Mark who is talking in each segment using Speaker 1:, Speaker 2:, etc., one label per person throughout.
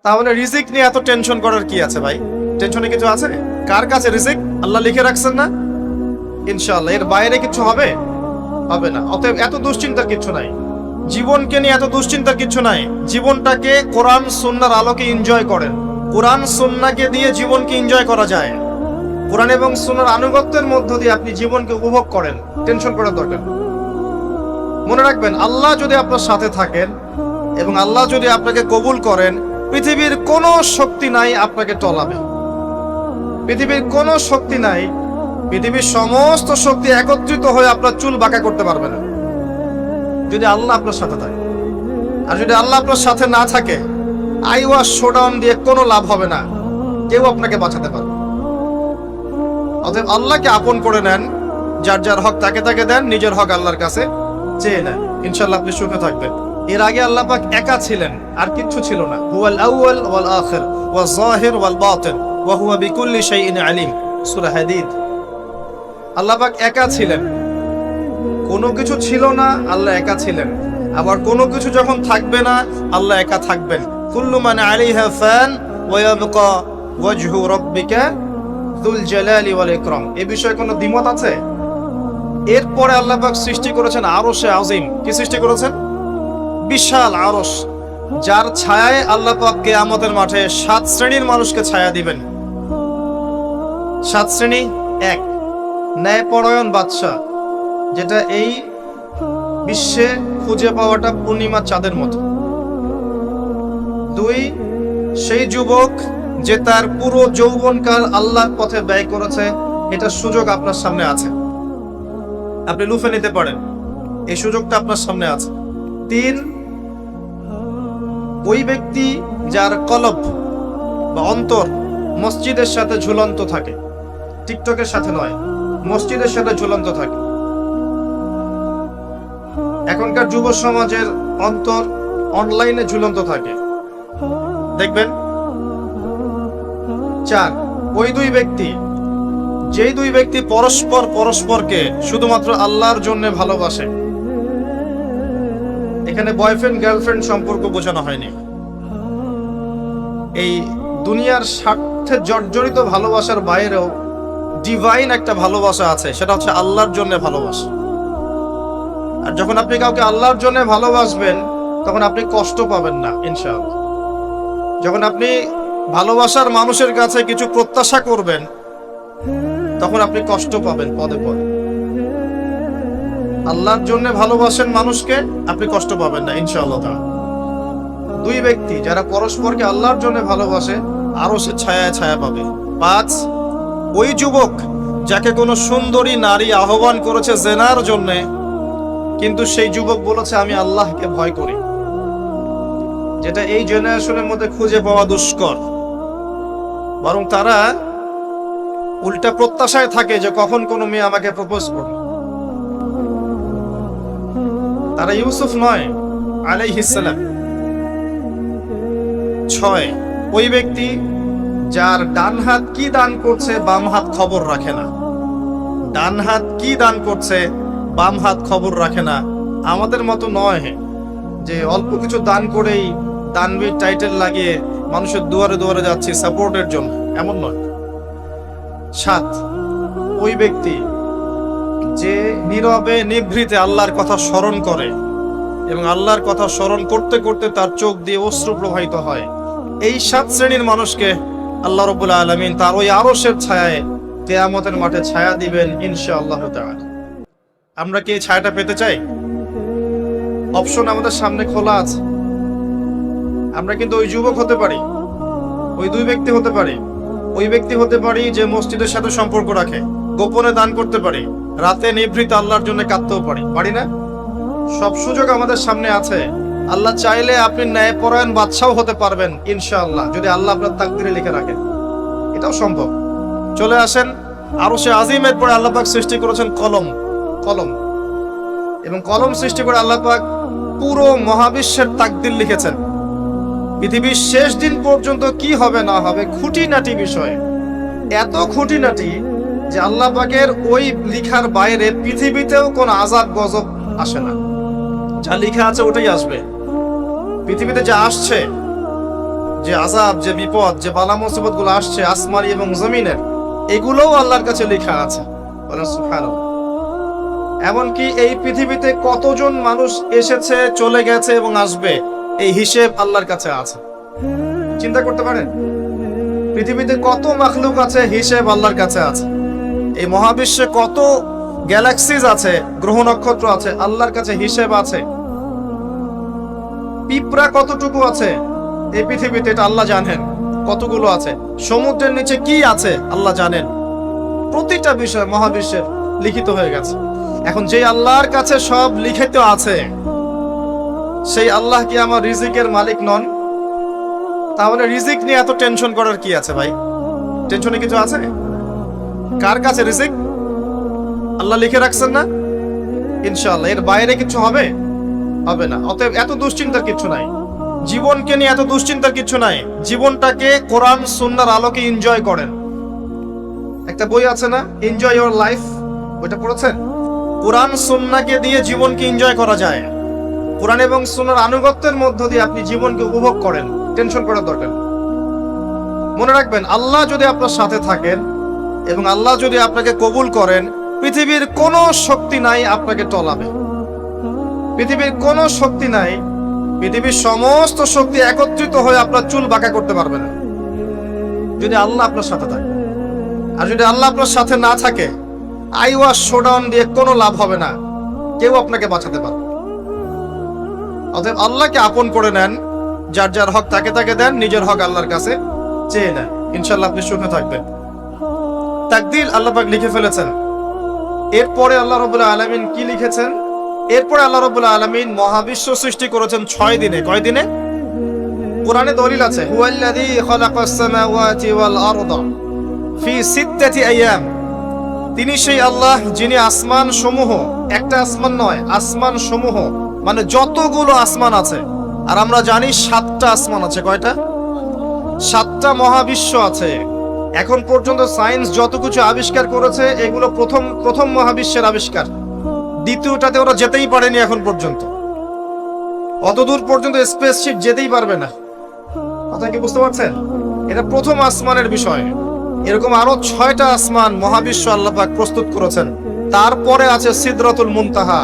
Speaker 1: তাহলে রিজিক নিয়ে এত টেনশন করার কি আছে ভাই? টেনশনে কিছু আছে? কার কাছে রিজিক? আল্লাহ লিখে রাখছেন না? ইনশাআল্লাহ এর বাইরে কিছু হবে না। অতএব এত দুশ্চিন্তার কিছু নাই। জীবনকে নিয়ে এত দুশ্চিন্তার কিছু নাই। জীবনটাকে কোরআন সুন্নাহর আলোকে এনজয় করেন। কোরআন সুন্নাহকে দিয়ে জীবনকে এনজয় করা যায়। কোরআন এবং সুন্নাহর আনুগত্যের মধ্য দিয়ে আপনি জীবনকে উপভোগ করেন। টেনশন করার দরকার নেই। মনে রাখবেন, আল্লাহ যদি আপনার সাথে থাকেন এবং আল্লাহ যদি আপনাকে কবুল করেন, পৃথিবীর কোনো শক্তি নাই আপনাকে টলাবে। পৃথিবীর কোনো শক্তি নাই, পৃথিবীর সমস্ত শক্তি একত্রিত হয়ে আপনার চুল বাঁকা করতে পারবে না, যদি আল্লাহ আপনার সাথে থাকে। আর যদি আল্লাহ আপনার সাথে না থাকে, আইওয়াস শোডাউন দিয়ে কোনো লাভ হবে না, কেউ আপনাকে বাঁচাতে পারবে। অতএব আল্লাহকে আপন করে নেন, যার যার হক তাকে তাকে দেন, নিজের হক আল্লাহর কাছে চেয়ে নেন, ইনশাআল্লাহ আপনি সুখে থাকবেন। এর আগে আল্লাহ পাক একা ছিলেন, আর কিচ্ছু ছিল না। হুয়াল আউয়াল ওয়াল আখির ওয়াজ যাহির ওয়াল বাতিন ওয়া হুয়া বিকুল্লি শাইইন আলিম, সূরা হাদীদ। আল্লাহ পাক একা ছিলেন, কোনো কিছু ছিল না, আল্লাহ একা ছিলেন। আবার কোনো কিছু যখন থাকবে না, আল্লাহ একা থাকবেন। কুল্লু মান আলাইহা ফান ওয়া ইয়াবকা ওয়াজহু রাব্বিকা যুল জালালি ওয়াল ইকরাম। এই বিষয়ে কোনো দ্বিমত আছে? এরপরে আল্লাহ পাক সৃষ্টি করেছেন আরশে আজিম। কি সৃষ্টি করেছেন? বিশাল আরশ, যার ছায়ায় আল্লাহ পাক কিয়ামতের মাঠে 7 শ্রেণীর মানুষকে ছায়া দিবেন। 7 শ্রেণী: 1, ন্যায়পরায়ণ বাদশা, যেটা এই বিশ্বে খুঁজে পাওয়াটা পূর্ণিমার চাঁদের মতো। 2, সেই যুবক যে তার পুরো যৌবনকাল আল্লাহর পথে ব্যয় করেছে, এটা সুযোগ আপনার সামনে আছে, আপনি লুফে নিতে পারেন, এই সুযোগটা আপনার সামনে আছে। 3, ওই ব্যক্তি যার কলব বা অন্তর মসজিদের সাথে ঝুলন্ত থাকে, টিকটকের সাথে নয়, মসজিদের সাথে ঝুলন্ত থাকে। এখনকার যুব সমাজের অন্তর অনলাইনে ঝুলন্ত থাকে, দেখবেন। 4, ওই দুই ব্যক্তি, যেই দুই ব্যক্তি পরস্পরকে শুধুমাত্র আল্লাহর জন্য ভালোবাসে। এখানে বয়ফ্রেন্ড গার্লফ্রেন্ড সম্পর্ক বোঝানো হয়নি। এই দুনিয়ার স্বার্থে জর্জরিত ভালোবাসার বাইরেও ডিভাইন একটা ভালোবাসা আছে, সেটা হচ্ছে আল্লাহর জন্য ভালোবাসা। আর যখন আপনি কাউকে আল্লাহর জন্য ভালোবাসবেন, তখন আপনি কষ্ট পাবেন না ইনশাআল্লাহ। যখন আপনি ভালোবাসার মানুষের কাছে কিছু প্রত্যাশা করবেন, তখন আপনি কষ্ট পাবেন পদে পদে। আল্লাহর জন্য ভালোবাসেন মানুষকে, আপনি কষ্ট পাবেন না ইনশাআল্লাহ। দুই ব্যক্তি যারা পরস্পরকে আল্লাহর জন্য ভালোবাসে, আরো সে ছায়া ছায়া পাবে। 5, ওই যুবক যাকে কোনো সুন্দরী নারী আহ্বান করেছে জেনার জন্য, কিন্তু সেই যুবক বলেছে আমি আল্লাহকে ভয় করি, যেটা এই জেনারেশনের মধ্যে খুঁজে পাওয়া দুষ্কর। বরং তারা উল্টা প্রত্যাশায় থাকে যে কখন কোন মেয়ে আমাকে প্রপোজ করবে। তারা ইউসুফ নয় আলাইহিস সালাম। 6, ওই ব্যক্তি যার ডান হাত কি দান করছে, বাম হাত খবর রাখে না। ডান হাত কি দান করছে, বাম হাত খবর রাখে না। আমাদের মতো নয় যে অল্প কিছু দান করেই দানবীর টাইটেল লাগিয়ে মানুষের দুয়ারে দুয়ারে যাচ্ছি সাপোর্টের জন্য, এমন নয়। 7, ওই ব্যক্তি যে নীরবে নিভৃতে আল্লাহর কথা স্মরণ করে এবং আল্লাহর কথা স্মরণ করতে করতে তার চোখ দিয়ে অশ্রু প্রবাহিত হয়। এই 7 শ্রেণীর মানুষকে আল্লাহ রাব্বুল আলামিন তার ওই আরশের ছায়ায় কিয়ামতের মাঠে ছায়া দিবেন ইনশাআল্লাহ তাআলা। আমরা কি এই ছায়াটা পেতে চাই? অপশন আমাদের সামনে খোলা আছে। আমরা কিন্তু ওই যুবক হতে পারি, ওই দুই ব্যক্তি হতে পারি, ওই ব্যক্তি হতে পারি যে মসজিদের সাথে সম্পর্ক রাখে, গোপনে দান করতে পারি, রাতে নিভৃত আল্লাহর জন্য কাঁদতেও পারি না? সব সুযোগ আমাদের সামনে আছে। আল্লাহ চাইলে আপনি ন্যায়পরায়ণ বাদশাও হতে পারবেন ইনশাআল্লাহ, যদি আল্লাহ আপনার তাকদীরে লিখে রাখেন, এটাও সম্ভব। চলে আসেন আরশে আজিমের পরে আল্লাহ পাক সৃষ্টি করেছেন কলম, এবং কলম সৃষ্টি করে আল্লাহ পাক পুরো মহাবিশ্বের তাকদীর লিখেছেন। পৃথিবীর শেষ দিন পর্যন্ত কি হবে না হবে, খুঁটিনাটি বিষয়, এত খুঁটিনাটি যে আল্লাহ পাকের ওই লিখার বাইরে পৃথিবীতেও কোন আযাব গজব আসে না। যা লিখা আছে ওটাই আসবে। পৃথিবীতে যা আসছে, যে আযাব, যে বিপদ, যে বালা মুসিবত গুলো আসছে আসমানি এবং জমিনের, এগুলোও আল্লাহর কাছে লেখা আছে। বলেন সুবহানাল্লাহ। এমনকি এই পৃথিবীতে কতজন মানুষ এসেছে, চলে গেছে এবং আসবে, এই হিসেব আল্লাহর কাছে আছে। চিন্তা করতে পারেন, পৃথিবীতে কত মাখলুক আছে, হিসেব আল্লাহর কাছে আছে। এই মহাবিশ্বে কত গ্যালাক্সিজ আছে, গ্রহ নক্ষত্র আছে, আল্লাহর কাছে হিসেব আছে। পিঁপড়া কতটুকু আছে এই পৃথিবীতে, এটা আল্লাহ জানেন কতগুলো আছে। সমুদ্রের নিচে কি আছে আল্লাহ জানেন। প্রতিটা বিষয় মহাবিশ্বের লিখিত হয়ে গেছে। এখন যে আল্লাহর কাছে সব লিখিত আছে, সেই আল্লাহ কি আমার রিজিকের মালিক নন? তাহলে রিজিক নিয়ে এত টেনশন করার কি আছে ভাই? টেনশনে কিছু আছে? কার কাছে রিজিক? আল্লাহ লিখে রাখছেন না? ইনশাআল্লাহ এর বাইরে কিছু হবে? হবে না। অতএব এত দুশ্চিন্তার কিছু নাই। জীবনকে নিয়ে এত দুশ্চিন্তার কিছু নাই। জীবনটাকে কোরআন সুন্নাহর আলোকে এনজয় করেন। একটা বই আছে না, এনজয় ইওর লাইফ, ওইটা পড়েছেন? কোরআন সুন্নাহকে দিয়ে জীবনকে এনজয় করা যায়। কোরআন এবং সুন্নাহর আনুগত্যের মধ্য দিয়ে আপনি জীবনকে উপভোগ করেন। টেনশন করার দরকার নেই। মনে রাখবেন, আল্লাহ যদি আপনার সাথে থাকেন এবং আল্লাহ যদি আপনাকে কবুল করেন, পৃথিবীর কোনো শক্তি নাই আপনাকে টলাবে। পৃথিবীর কোনো শক্তি নাই, পৃথিবীর সমস্ত শক্তি একত্রিত হয়ে আপনার চুল বাঁকা করতে পারবে না, যদি আল্লাহ আপনার সাথে থাকে। আর যদি আল্লাহ আপনার সাথে না থাকে, আইওয়াস শোডাউন দিয়ে কোনো লাভ হবে না, কেউ আপনাকে বাঁচাতে পারবে। অতএব আল্লাহকে আপন করে নেন, যার যার হক তাকে তাকে দেন, নিজের হক আল্লাহর কাছে চেয়ে নেন, ইনশাআল্লাহ আপনি সুখে থাকবেন। তাকদীর আল্লাহ পাক লিখে ফেলেছেন। এরপরে আল্লাহ রাব্বুল আলামিন কি লিখেছেন? এরপরে আল্লাহ রাব্বুল আলামিন মহাবিশ্ব সৃষ্টি করেছেন 6 দিনে। কয় দিনে? কোরআনে দলিল আছে, হুয়াল্লাযী খালাকাস সামাওয়াতি ওয়াল আরদা ফি সিত্তাতি আইয়াম। তিনি সেই আল্লাহ যিনি আসমান সমূহ, একটা আসমান নয়, আসমান সমূহ মানে যতগুলো আসমান আছে, আর আমরা জানি 7টা আসমান আছে। কয়টা? 7টা মহাবিশ্ব আছে। এখন পর্যন্ত সায়েন্স যত কিছু আবিষ্কার করেছে, এগুলো প্রথম মহাবিশ্বের আবিষ্কার। দ্বিতীয়টাতে ওরা যেতেই পারেনি এখন পর্যন্ত। অতদূর পর্যন্ত স্পেসশিপ যেতেই পারবে না। কথা কি বুঝতে পারছেন? এটা প্রথম আসমানের বিষয়। এরকম আরো 6টা আসমান মহাবিশ্ব আল্লাহ পাক প্রস্তুত করেছেন। তারপরে আছে সিদরাতুল মুনতাহা,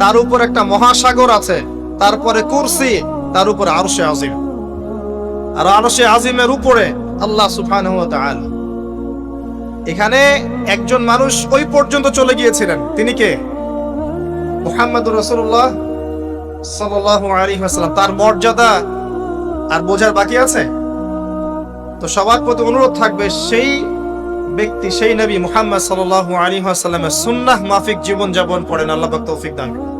Speaker 1: তার উপর একটা মহাসাগর আছে, তারপরে কুরসি, তার উপর আরশে আজিম। আর আরশে আজিমের উপরে আল্লাহ সুবহানাহু ওয়া তাআলা। এখানে একজন মানুষ ওই পর্যন্ত চলে গিয়েছিলেন। তিনি কে? মুহাম্মদুর রাসূলুল্লাহ সাল্লাল্লাহু আলাইহি ওয়াসাল্লাম। তার মর্যাদা আর বোঝার বাকি আছে? তো সবার প্রতি অনুরোধ থাকবে, সেই ব্যক্তি, সেই নবী মুহাম্মদ সাল্লাল্লাহু আলাইহি ওয়াসাল্লামের সুন্নাহ মাফিক জীবন যাপন করেন। আল্লাহ পাক তৌফিক দান করুন।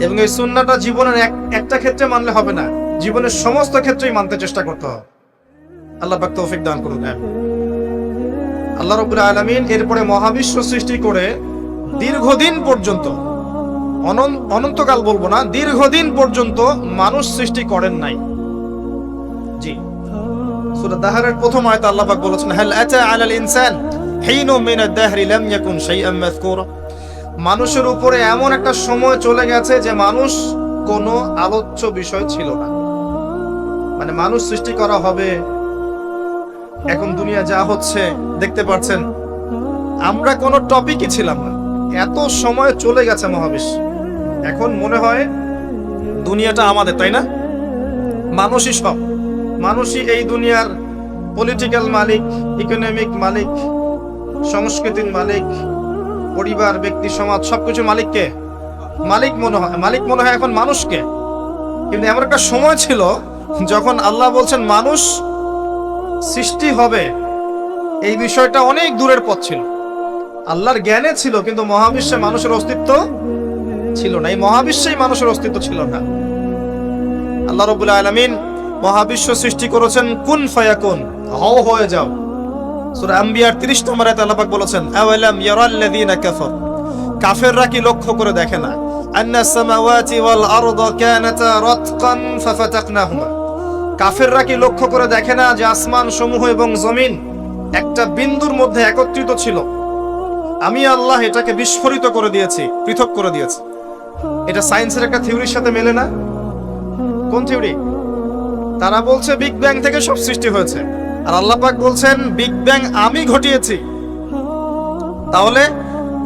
Speaker 1: এবং এই সুন্নাহটা জীবনের একটা ক্ষেত্রে মানলে হবে না, জীবনের সমস্ত ক্ষেত্রেই মানতে চেষ্টা করতে হবে। আল্লাহ পাক তৌফিক দান করুন। আল্লাহ রাব্বুল আলামিন এরপরে মহাবিশ্ব সৃষ্টি করে দীর্ঘদিন পর্যন্ত, অনন্তকাল বলবো না, দীর্ঘদিন পর্যন্ত মানুষ সৃষ্টি করেন নাই। জি, সূরা দাহরের প্রথম আয়াতে আল্লাহ পাক বলেছেন, হাল আতা আলাল ইনসান হিনুম মিনাদ দাহরি লাম ইয়াকুন শাইআন মাযকুরা। মানুষের উপরে এমন একটা সময় চলে গেছে যে মানুষ কোনো আলোচ্য বিষয় ছিল না। মানে মানুষ সৃষ্টি করা হবে, এখন দুনিয়া যা হচ্ছে দেখতে পাচ্ছেন, আমরা কোনো টপিকই ছিলাম না। এত সময় চলে গেছে মহাবিশ্ব। এখন মনে হয় দুনিয়াটা আমাদের, তাই না? মানুষই সব, মানুষই এই দুনিয়ার পলিটিক্যাল মালিক, ইকোনমিক মালিক, সংস্কৃতির মালিক, পরিবার, ব্যক্তি, সমাজ, সবকিছু মালিককে মালিক মনে হয় এখন মানুষকে। কিন্তু এমন একটা সময় ছিল যখন আল্লাহ বলছেন মানুষ সৃষ্টি হবে, এই বিষয়টা অনেক দূরের পথ ছিল। আল্লাহর জ্ঞানে ছিল, কিন্তু মহাবিশ্বে মানুষের অস্তিত্ব ছিল না। এই মহাবিশ্বেই মানুষের অস্তিত্ব ছিল না। আল্লাহ রাব্বুল আলামিন মহাবিশ্ব সৃষ্টি করেছেন কুন ফায়াকুন, হও হয়ে যাও। সূরা আম্বিয়ার 30 নম্বর আয়াতে আল্লাহ পাক বলেছেন, আওয়ালাম ইয়ারাল্লাযীনা কাফার, কাফেররা কি লক্ষ্য করে দেখে না, আন্নাস সামাওয়াতি ওয়াল আরদা কানাতা রাতকান ফাফাতাকনাহুমা, কাফেররা কি লক্ষ্য করে দেখে না যে আসমান সমূহ এবং জমিন একটা বিন্দুর মধ্যে একত্রিত ছিল, আমি আল্লাহ এটাকে বিস্ফোরিত করে দিয়েছি, পৃথক করে দিয়েছি। এটা সায়েন্সের একটা থিওরির সাথে মেলে না? কোন থিওরি? তারা বলছে বিগ ব্যাং থেকে সব সৃষ্টি হয়েছে, আর আল্লাহ পাক বলছেন বিগ ব্যাং আমি ঘটিয়েছি। তাহলে